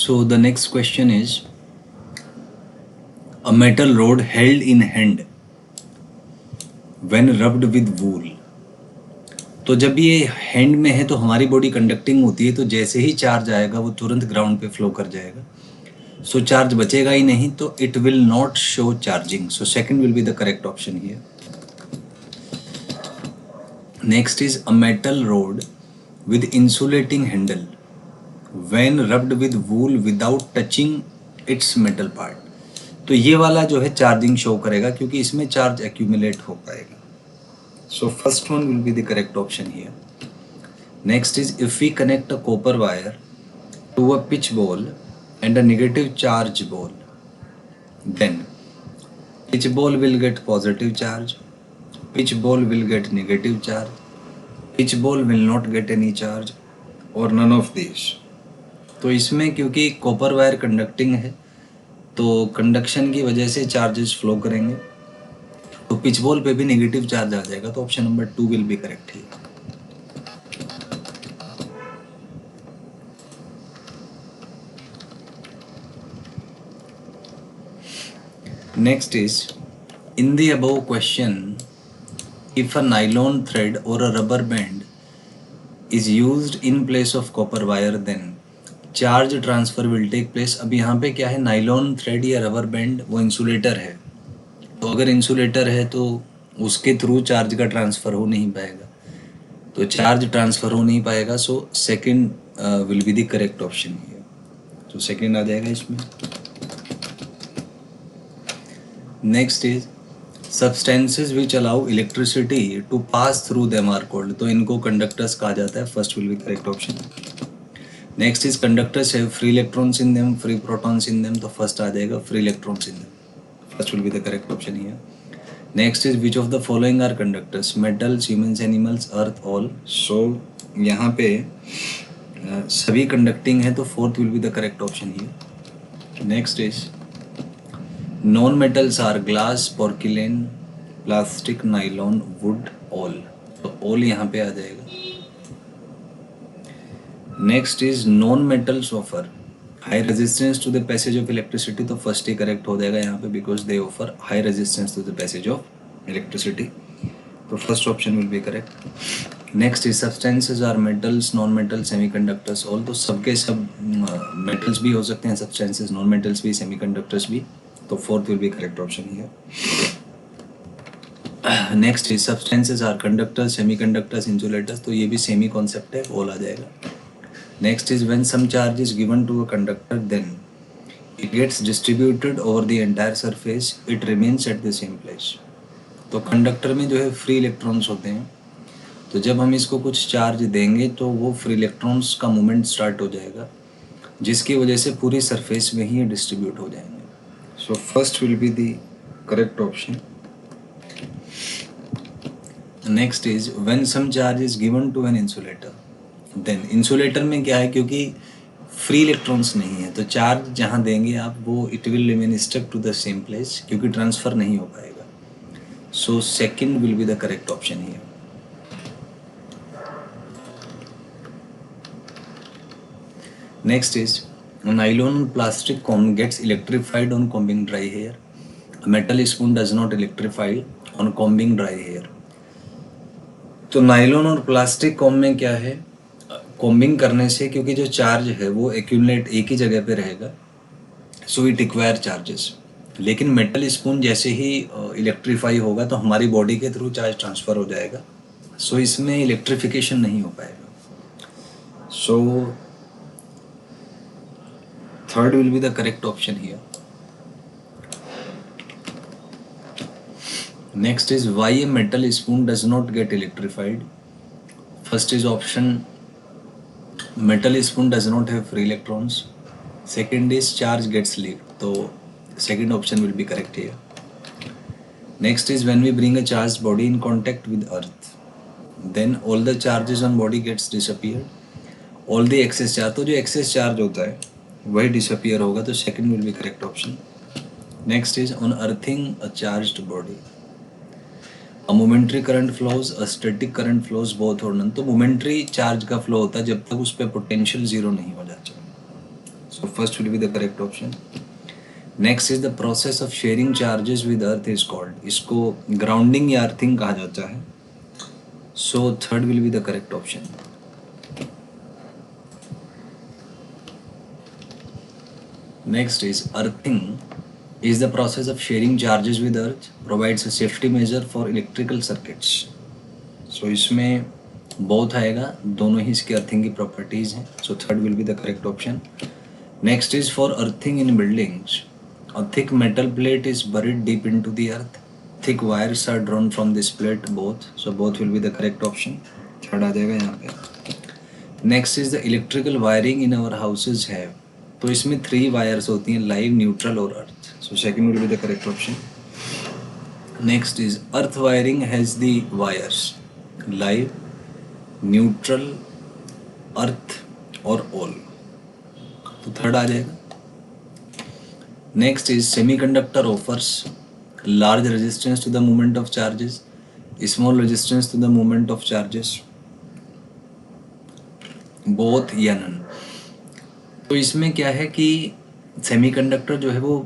So the next question is a metal rod held in hand when rubbed with wool. तो जब ये hand में है तो हमारी बॉडी कंडक्टिंग होती है, तो जैसे ही चार्ज आएगा वो तुरंत ग्राउंड पे फ्लो कर जाएगा. सो चार्ज बचेगा ही नहीं, तो it will not show charging. So second will be the correct option here. Next is a metal road with insulating handle when rubbed with wool without touching its metal part. तो ये वाला जो है charging show करेगा क्योंकि इसमें charge accumulate हो पाएगा. So first one will be the correct option here. Next is if we connect a copper wire to a pitch ball and a negative charge ball, then pitch ball will get positive charge, pitch ball will get negative charge, pitch ball will not get any charge or none of these. तो इसमें क्योंकि copper wire conducting है तो conduction की वजह से charges flow करेंगे, तो पिच बॉल पे भी नेगेटिव चार्ज आ जाएगा. तो option number 2 will be correct है. Next is, in the above question, if a nylon thread or a rubber band is used in place of copper wire, then charge transfer will take place. अब यहाँ पे क्या है, nylon thread या rubber band वो insulator है, तो अगर इंसुलेटर है तो उसके थ्रू चार्ज का ट्रांसफ़र हो नहीं पाएगा, तो चार्ज ट्रांसफ़र हो नहीं पाएगा. So second will be the correct option here. तो सेकंड आ जाएगा इसमें. Next is substances which allow electricity to pass through them are called. तो इनको कंडक्टर्स कहा जाता है. First will be correct option. Next is conductors have free electrons in them, free protons in them. तो first आ जाएगा free electrons in them. First will be the correct option here. Next is which of the following are conductors, metal, siemens, animals, earth, all. So यहाँ पे सभी conducting है, तो fourth will be the correct option here. Next is non metals are glass, porcelain, plastic, nylon, wood, all. तो all यहाँ पे आ जाएगा. Next is non metals offer high resistance to the passage of electricity. तो first ही correct हो जाएगा यहाँ पे, because they offer high resistance to the passage of electricity. तो first option will be correct. Next is substances are metals, non metal, semiconductors, all. तो सबके सब मेटल्स भी हो सकते हैं सब्सटेंसेज, नॉन मेटल्स भी, सेमीकंडक्टर्स भी. तो fourth will be correct option here. Next is substances are conductors, semiconductors, insulators. तो ये भी सेमी कॉन्सेप्ट है, ऑल आ जाएगा. Next is when some charge is given to a conductor then it gets distributed over the entire surface, it remains at the same place. तो conductor में जो है फ्री इलेक्ट्रॉन्स होते हैं, तो जब हम इसको कुछ चार्ज देंगे तो वो फ्री इलेक्ट्रॉन्स का मूवमेंट स्टार्ट हो जाएगा, जिसकी वजह से पूरी सरफेस में ही ये डिस्ट्रीब्यूट हो जाएंगे. So first will be the correct option. Next is when some charge is given to an insulator, then insulator में क्या है, क्योंकि फ्री इलेक्ट्रॉन्स नहीं है, तो चार्ज जहाँ देंगे आप वो it will remain stuck to the same place, क्योंकि ट्रांसफ़र नहीं हो पाएगा. So second will be the correct option here. Next is a nylon plastic comb gets electrified on combing dry hair. A metal spoon does not electrify on combing dry hair. तो nylon और plastic comb में क्या है, combing करने से क्योंकि जो charge है वो एक्यूमुलेट एक ही जगह पे रहेगा, सो इट रिक्वायर चार्जेस. लेकिन मेटल स्पून जैसे ही इलेक्ट्रीफाई होगा तो हमारी बॉडी के थ्रू चार्ज ट्रांसफ़र हो जाएगा, सो इसमें इलेक्ट्रिफिकेशन नहीं हो पाएगा. सो third will be the correct option here. Next is why a metal spoon does not get electrified. First is option metal spoon does not have free electrons. Second is charge gets leaked. So second option will be correct here. Next is when we bring a charged body in contact with earth, then all the charges on body gets disappeared. All the excess charge, तो जो excess charge होता है वही disappear होगा. तो second will be correct option. Next is on earthing a charged body a momentary current flows, a static current flows, both और none. तो momentary charge का फ्लो होता है जब तक उस पर पोटेंशियल जीरो नहीं हो जाता. So first will be the correct option. Next is the process of sharing charges with earth is called. इसको grounding या earthing कहा जाता है. So third will be the correct option. Next is earthing is the process of sharing charges with earth, provides a safety measure for electrical circuits. So इसमें both आएगा, दोनों ही इसके earthing की properties हैं. So third will be the correct option. Next is for earthing in buildings. A thick metal plate is buried deep into the earth. Thick wires are drawn from this plate, both. So both will be the correct option. Third आ जाएगा यहाँ पे. Next is the electrical wiring in our houses have. तो इसमें 3 wires होती हैं, live, neutral और earth. So second will be the correct option. Next is earth wiring has the wires live, neutral, earth और all. तो third आ जाएगा. Next is semiconductor offers large resistance to the movement of charges, small resistance to the movement of charges, both या none. तो इसमें क्या है कि सेमीकंडक्टर जो है वो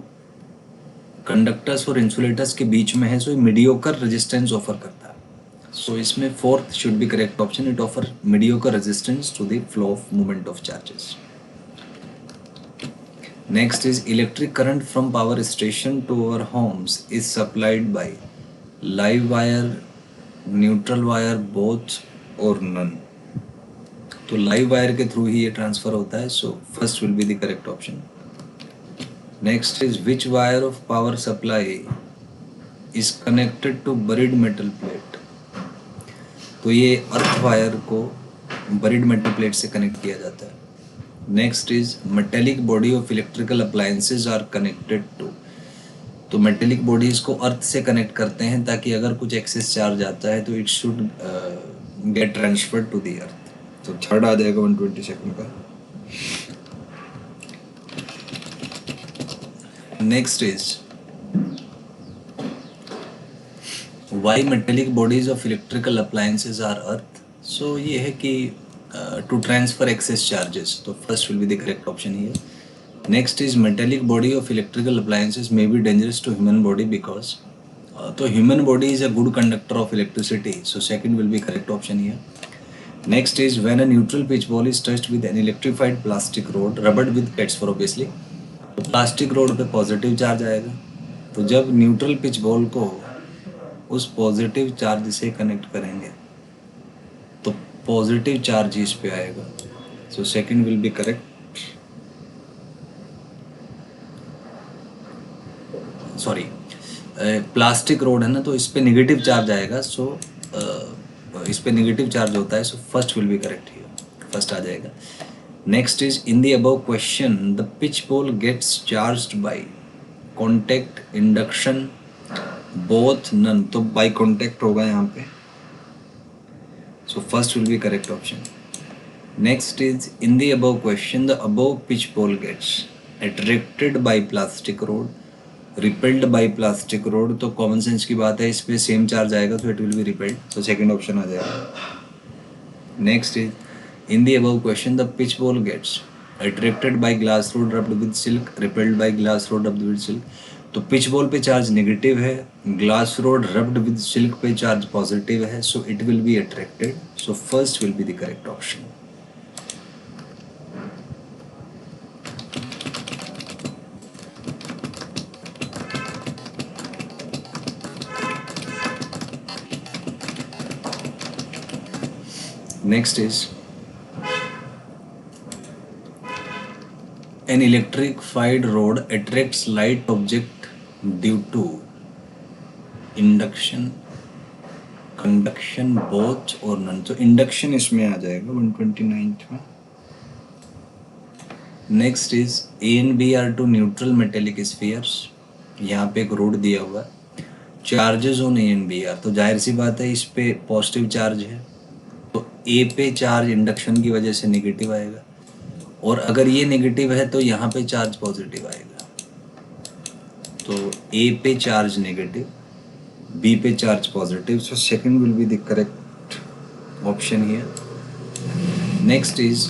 कंडक्टर्स और इंसुलेटर्स के बीच में है, सो मीडियोकर रेजिस्टेंस ऑफर करता है. सो इसमें fourth should be correct option. It offer mediocre resistance to the flow of movement of charges. Next is electric current from power station to our homes is supplied by live wire, neutral wire, both और none. तो live wire के through ही ये transfer होता है. So first will be the correct option. Next is which wire of power supply is connected to buried metal plate. तो ये earth wire को बरीड मेटल प्लेट से कनेक्ट किया जाता है. Next is metallic body of electrical appliances are connected to. तो metallic bodies को earth से कनेक्ट करते हैं ताकि अगर कुछ एक्सेस चार्ज आता है तो it should get transferred to the earth. तो थर्ड आ जाएगा 120 सेकंड का. Next is why metallic bodies of electrical appliances are earth. So ये है कि टू ट्रांसफर एक्सेस चार्जेस. तो first will be the correct option here. Next is metallic body of electrical appliances may be dangerous to human body because. तो human body is a good conductor of electricity. So second will be correct option here. Next is when a neutral pitch ball is touched with an electrified plastic rod rubbered with plates for obviously. तो plastic road पे positive charge आएगा. तो जब neutral pitch ball को उस positive charge से connect करेंगे तो पॉजिटिव चार्ज इस पे आएगा. सो second will be correct. Sorry, plastic road है ना, तो इस पे नेगेटिव चार्ज आएगा. सो इस पे नेगेटिव चार्ज होता है. So first will be correct here. First आ जाएगा. Next is in the above question the pith ball gets charged by contact, induction, both, none. तो बाय कॉन्टैक्ट होगा यहाँ पे. So first will be correct option. Next is in the above question the above pith ball gets attracted by plastic rod, repelled by plastic rod. तो common sense की बात है, इस पे सेम चार्ज आएगा तो it will be repelled. So second option आ जाएगा. Next is in the above question the pith ball gets attracted by glass rod rubbed with silk, repelled by glass rod rubbed with silk. तो pith ball पे charge negative है, glass rod rubbed with silk पे charge positive है. So it will be attracted. So first will be the correct option. Next is an electrified rod attracts light object due to induction, conduction, both और none. तो induction इसमें आ जाएगा 129th में. Next is A and B are two neutral metallic spheres. यहाँ पे एक road दिया हुआ है. Charges on A and B are. तो जाहिर सी बात है इस पे पॉजिटिव चार्ज है, तो ए पे चार्ज इंडक्शन की वजह से नेगेटिव आएगा. और अगर ये नेगेटिव है तो यहाँ पे चार्ज पॉजिटिव आएगा. तो ए पे चार्ज नेगेटिव, बी पे charge positive. So second will be the correct option here. Next is